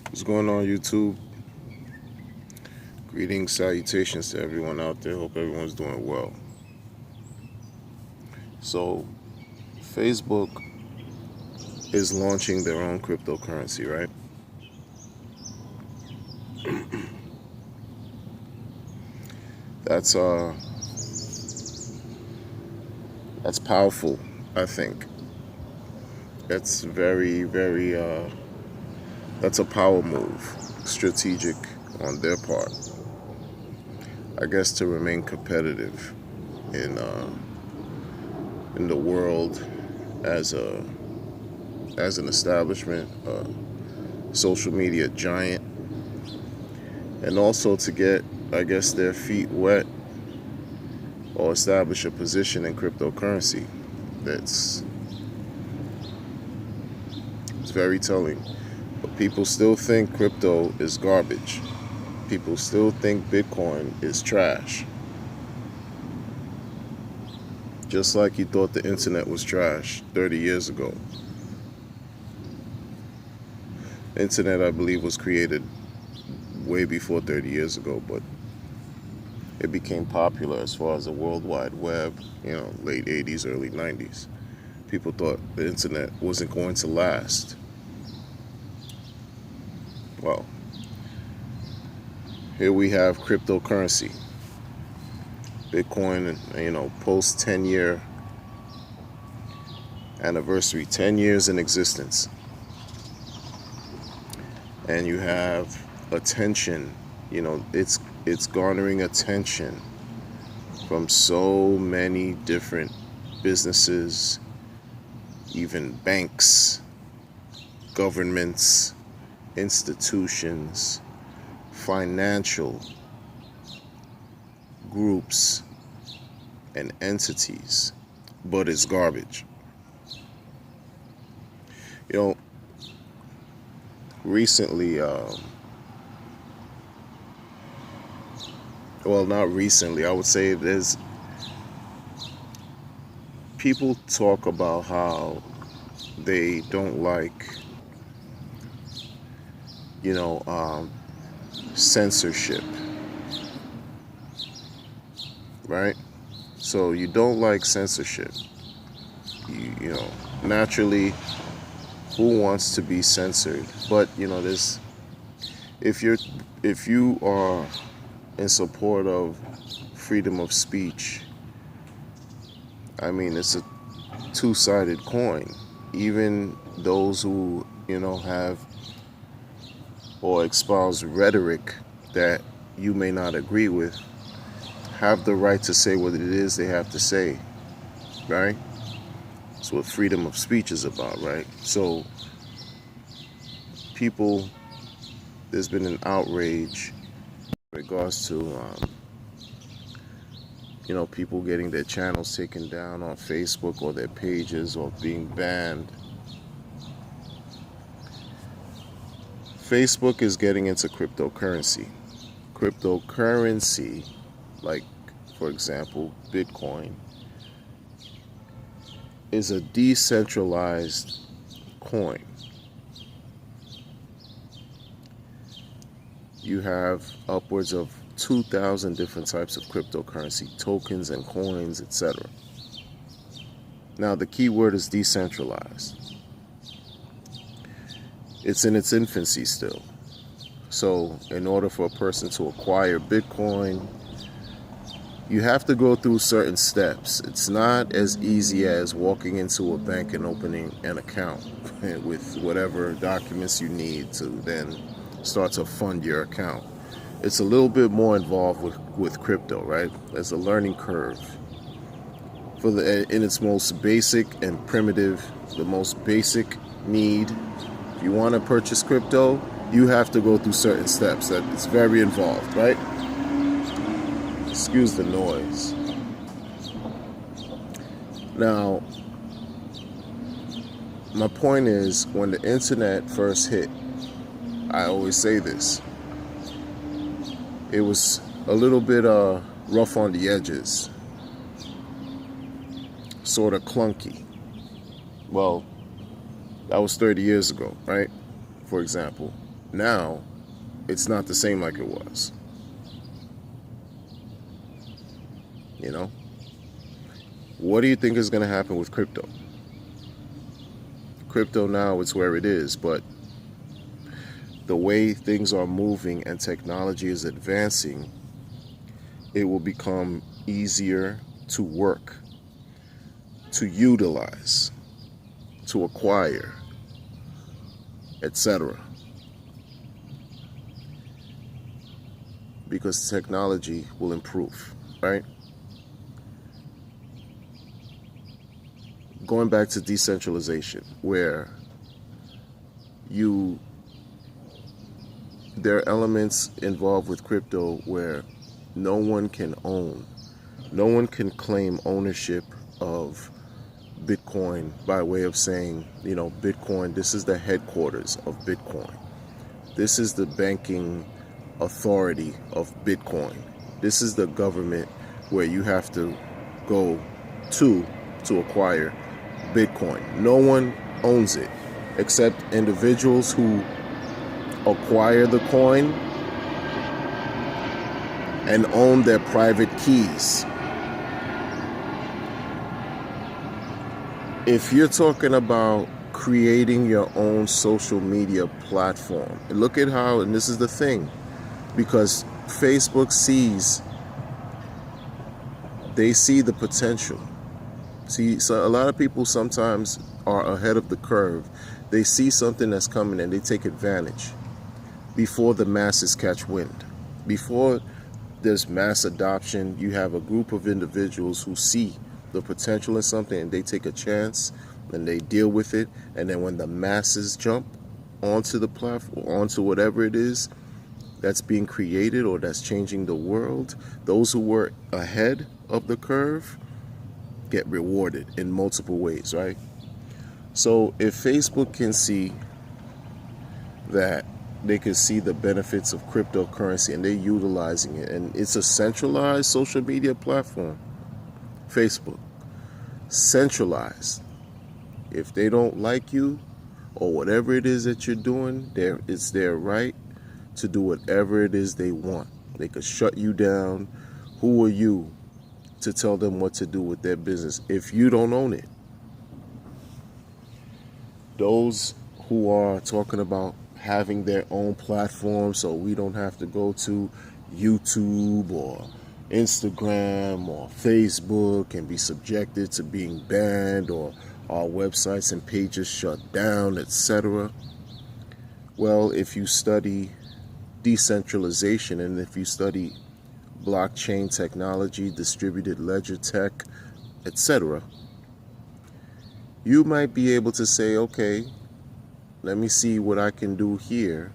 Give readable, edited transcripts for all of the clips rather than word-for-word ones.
What's going on, YouTube? Greetings, salutations to everyone out there. Hope everyone's doing well. So, Facebook is launching their own cryptocurrency, right? That's that's powerful, I think. That's that's a power move, strategic on their part. I guess to remain competitive in in the world as an establishment, social media giant, and also to get, I guess, their feet wet or establish a position in cryptocurrency. That's it's very telling. But people still think crypto is garbage. People still think Bitcoin is trash. Just like you thought the internet was trash 30 years ago. Internet, I believe, was created way before 30 years ago, but it became popular as far as the World Wide Web, late 80s, early 90s. People thought the internet wasn't going to last. Well, here we have cryptocurrency. Bitcoin, post 10-year anniversary, 10 years in existence. And you have attention, it's garnering attention from so many different businesses, even banks, governments, institutions, financial groups, and entities, but it's garbage. Recently, not recently, I would say there's people talk about how they don't like, censorship, right? So you don't like censorship. Naturally, who wants to be censored? But there's if you are in support of freedom of speech, I mean, it's a two-sided coin. Even those who have or espouse rhetoric that you may not agree with have the right to say what it is they have to say, right? That's what freedom of speech is about, right? So there's been an outrage in regards to people getting their channels taken down on Facebook or their pages or being banned. Facebook is getting into cryptocurrency. Cryptocurrency, like, for example, Bitcoin, is a decentralized coin. You have upwards of 2,000 different types of cryptocurrency, tokens and coins, etc. Now, the key word is decentralized. It's in its infancy still. So, in order for a person to acquire Bitcoin, you have to go through certain steps. It's not as easy as walking into a bank and opening an account with whatever documents you need to then start to fund your account. It's a little bit more involved with crypto, right? There's a learning curve. In its most basic and primitive, the most basic need, if you want to purchase crypto, you have to go through certain steps. That it's very involved, right? Excuse the noise. Now, my point is, when the internet first hit, I always say this, it was a little bit rough on the edges, sort of clunky. Well, that was 30 years ago, right? For example. Now, it's not the same like it was. You know? What do you think is going to happen with crypto? Crypto now, it's where it is, but the way things are moving and technology is advancing, it will become easier to work, to utilize, to acquire, etc. Because technology will improve, right? Going back to decentralization, where there are elements involved with crypto where no one can claim ownership of Bitcoin by way of saying, Bitcoin, this is the headquarters of Bitcoin. This is the banking authority of Bitcoin. This is the government where you have to go to acquire Bitcoin. No one owns it except individuals who acquire the coin and own their private keys. If you're talking about creating your own social media platform, look at how, and this is the thing, because Facebook they see the potential. See, so a lot of people sometimes are ahead of the curve. They see something that's coming and they take advantage before the masses catch wind. Before there's mass adoption, you have a group of individuals who see the potential in something and they take a chance and they deal with it. And then when the masses jump onto the platform, onto whatever it is that's being created or that's changing the world, those who were ahead of the curve get rewarded in multiple ways, right? So if Facebook can see that they can see the benefits of cryptocurrency and they're utilizing it, and it's a centralized social media platform, Facebook, centralized. If they don't like you or whatever it is that you're doing, it's their right to do whatever it is they want. They could shut you down. Who are you to tell them what to do with their business if you don't own it? Those who are talking about having their own platform so we don't have to go to YouTube or Instagram or Facebook and be subjected to being banned or our websites and pages shut down, etc. Well, if you study decentralization and if you study blockchain technology, distributed ledger tech, etc., you might be able to say, okay, let me see what I can do here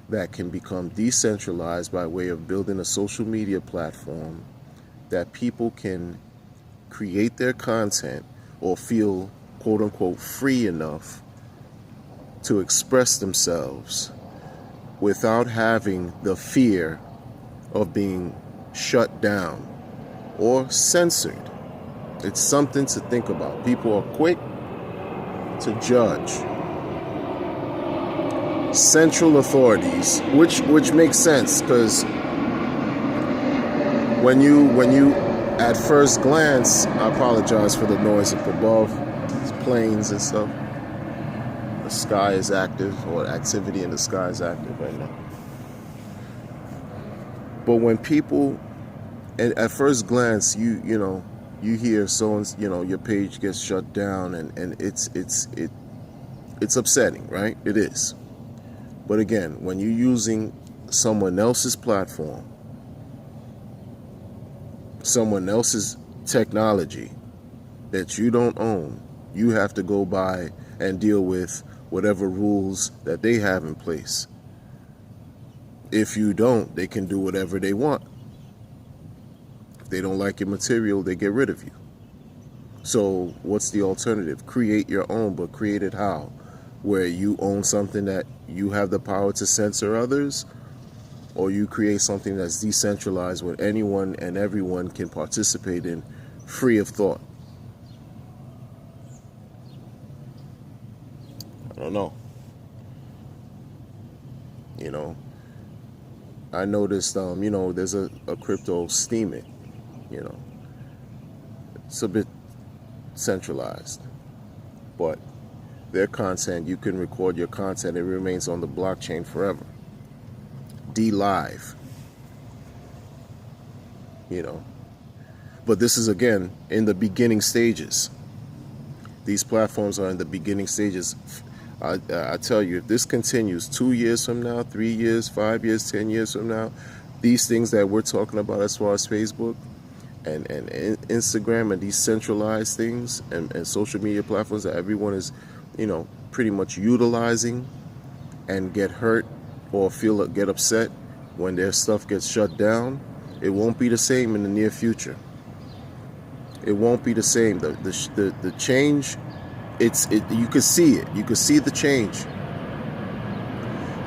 that can become decentralized by way of building a social media platform that people can create their content or feel, quote unquote, free enough to express themselves without having the fear of being shut down or censored. It's something to think about. People are quick to judge central authorities, which makes sense, because when you at first glance, I apologize for the noise up above, it's planes and stuff. The sky is active, or activity in the sky is active right now. But when people, and at first glance, you hear someone's, your page gets shut down, and it's upsetting, right? It is. But again, when you're using someone else's platform, someone else's technology that you don't own, you have to go by and deal with whatever rules that they have in place. If you don't, they can do whatever they want. If they don't like your material, they get rid of you. So what's the alternative? Create your own, but create it how? Where you own something that you have the power to censor others, or you create something that's decentralized where anyone and everyone can participate in, free of thought. I don't know. You know, I noticed, there's a crypto steaming, you know, it's a bit centralized, but their content, you can record your content, it remains on the blockchain forever. DLive, you know, but this is again in the beginning stages. These platforms are in the beginning stages. I tell you, if this continues 2 years from now, 3 years, 5 years, 10 years from now, these things that we're talking about as far as Facebook and Instagram and these centralized things and social media platforms that everyone is, pretty much utilizing and get hurt or get upset when their stuff gets shut down, it won't be the same in the near future. It won't be the same. The change, you can see it. You can see the change.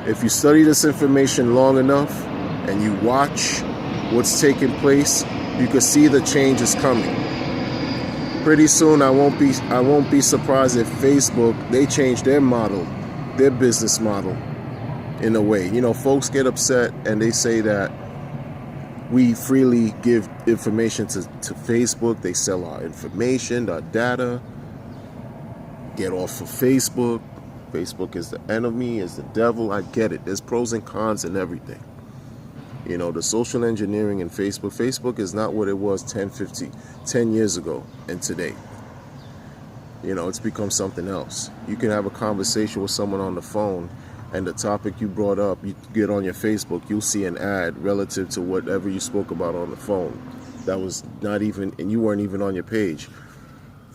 If you study this information long enough and you watch what's taking place, you can see the change is coming. Pretty soon, I won't be surprised if Facebook, they change their model, their business model in a way. Folks get upset and they say that we freely give information to Facebook. They sell our information, our data. Get off of Facebook. Facebook is the enemy, is the devil. I get it. There's pros and cons and everything. The social engineering in Facebook. Facebook is not what it was 10 years ago and today. It's become something else. You can have a conversation with someone on the phone, and the topic you brought up, you get on your Facebook, you'll see an ad relative to whatever you spoke about on the phone. That was not even, and you weren't even on your page.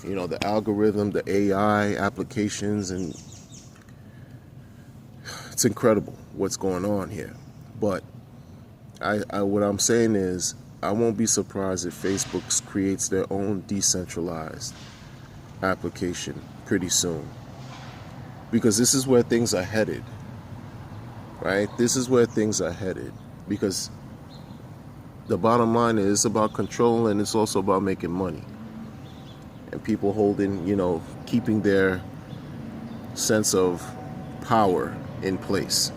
The algorithm, the AI applications, and it's incredible what's going on here. But what I'm saying is, I won't be surprised if Facebook creates their own decentralized application pretty soon. Because this is where things are headed. Right? This is where things are headed. Because the bottom line is it's about control, and it's also about making money. And people holding, keeping their sense of power in place.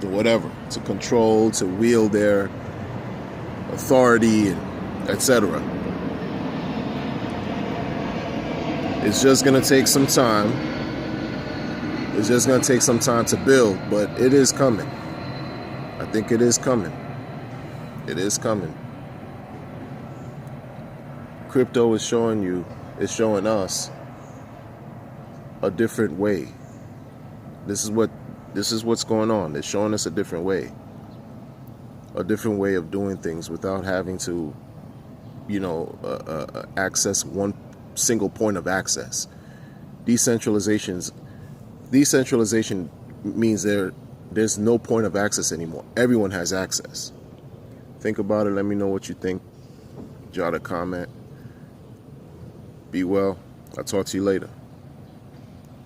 Whatever, to control, to wield their authority, and etc. It's just going to take some time. It's just going to take some time to build, but it is coming. I think it is coming. It is coming. Crypto is showing us a different way. This is what's going on. It's showing us a different way of doing things without having to, access one single point of access. Decentralization means there's no point of access anymore. Everyone has access. Think about it. Let me know what you think. Jot a comment. Be well. I'll talk to you later.